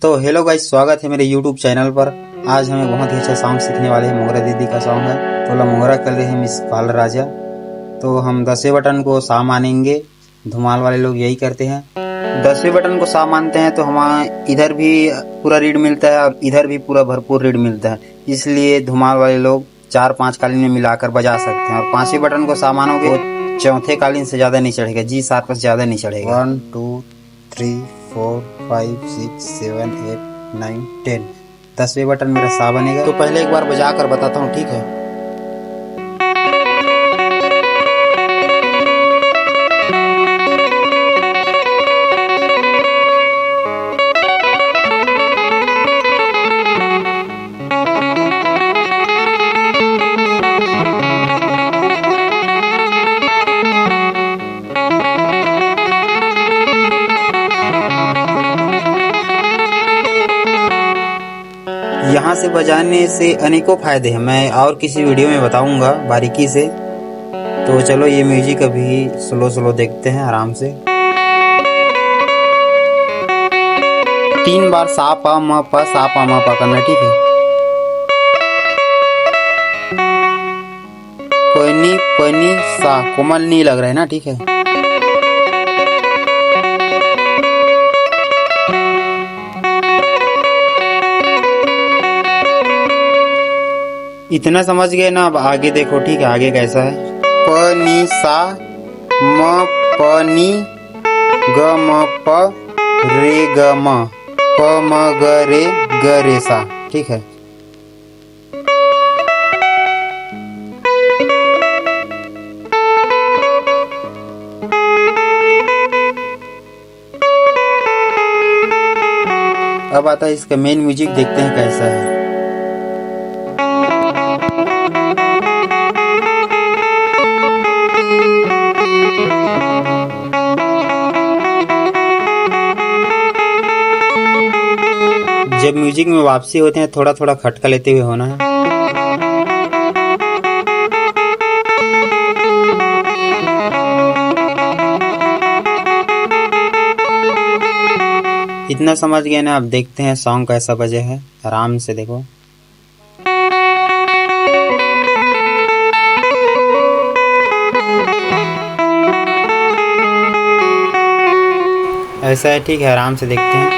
तो hello guys, स्वागत है मेरे YouTube चैनल पर। आज हमें बहुत ही अच्छा सॉन्ग सीखने वाले हैं। मोगरा दीदी का सॉन्ग है, तोला मोगरा कर रहे हैं मिस पाल राजा। तो हम 10वें बटन को सा मानेंगे। धुमाल वाले लोग यही करते हैं, 10वें बटन को सा मानते हैं तो हमारे इधर भी पूरा रीड मिलता है और इधर भी पूरा भरपूर रीड मिलता है। इसलिए धुमाल वाले लोग 4-5 कालीन में मिलाकर बजा सकते हैं। और 5वें बटन को सा मानोगे तो चौथे कालीन से ज्यादा नहीं चढ़ेगा, जी शार्प से ज्यादा नहीं चढ़ेगा। 1 2 3 4 5 6 7 8 9 10। 10वें बटन मेरा सा बनेगा। तो पहले एक बार बजा कर बताता हूँ, ठीक है। यहाँ से बजाने से अनेकों फायदे हैं, मैं और किसी वीडियो में बताऊंगा बारीकी से। तो चलो ये म्यूजिक अभी स्लो देखते हैं आराम से। 3 बार सा पा म प सा पा म प करना, ठीक है। पनी पनी सा कोमल नहीं लग रहा है ना, ठीक है। इतना समझ गए ना, अब आगे देखो, ठीक है। आगे कैसा है, प नी सा म प नी ग म प रे ग म प म ग रे सा, ठीक है। अब आता है इसका मेन म्यूजिक, देखते हैं कैसा है। जब म्यूजिक में वापसी होते हैं थोड़ा थोड़ा खटका लेते हुए होना है। इतना समझ गए ना, अब देखते हैं सॉन्ग कैसा बजे है। आराम से देखो। ऐसा है, ठीक है। आराम से देखते हैं।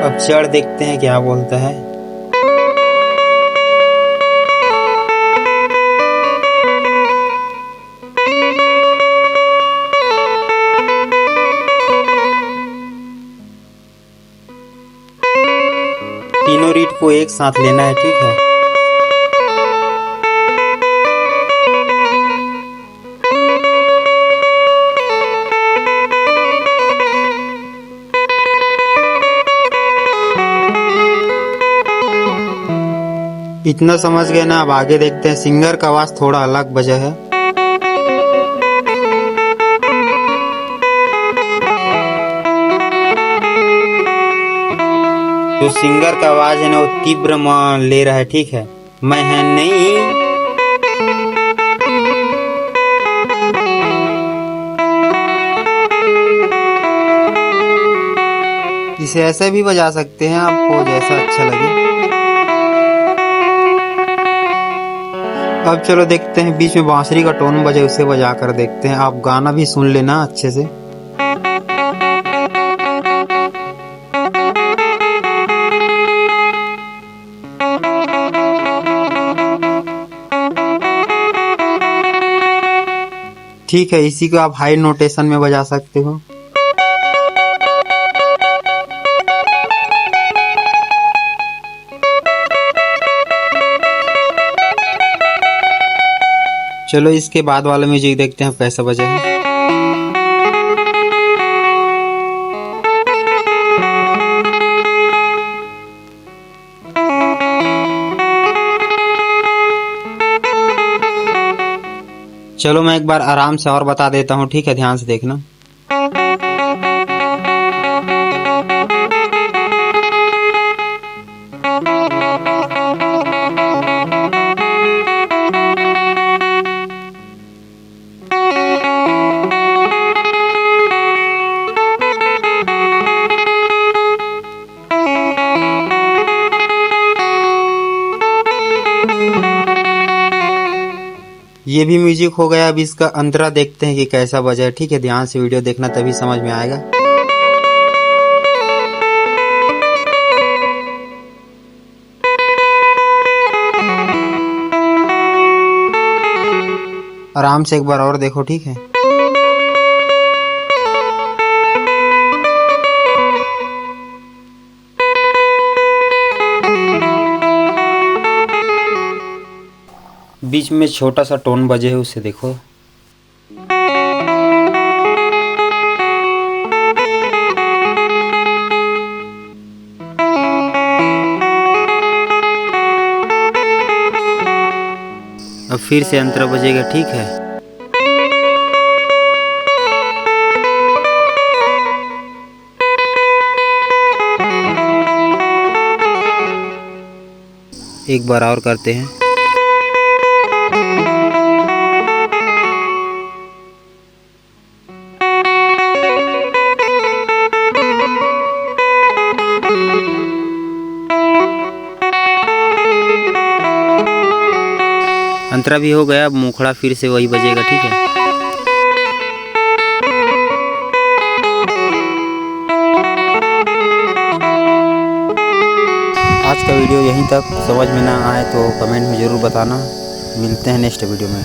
अब चढ़ देखते हैं क्या बोलता है। तीनों रीड को एक साथ लेना है, ठीक है। इतना समझ गए ना, अब आगे देखते हैं। सिंगर का आवाज थोड़ा अलग बजा है। जो सिंगर का आवाज है ना, वो तीव्र म ले रहा है, ठीक है। मैं है नहीं, इसे ऐसे भी बजा सकते हैं, आपको जैसा अच्छा लगे। अब चलो देखते हैं, बीच में बांसुरी का टोन बजे, उसे बजा कर देखते हैं। आप गाना भी सुन लेना अच्छे से। ठीक है, इसी को आप हाई नोटेशन में बजा सकते हो। चलो इसके बाद वाला म्यूजिक देखते हैं कैसा बजा है। चलो मैं एक बार आराम से और बता देता हूँ, ठीक है। ध्यान से देखना। ये भी म्यूजिक हो गया। अब इसका अंतरा देखते हैं कि कैसा बजा है। ठीक है, ध्यान से वीडियो देखना तभी समझ में आएगा। आराम से एक बार और देखो। ठीक है, बीच में छोटा सा टोन बजे है, उसे देखो। अब फिर से अंतरा बजेगा। ठीक है, एक बार और करते हैं। अंतरा भी हो गया। अब मुखड़ा फिर से वही बजेगा। ठीक है, आज का वीडियो यहीं तक। समझ में ना आए तो कमेंट में ज़रूर बताना। मिलते हैं नेक्स्ट वीडियो में।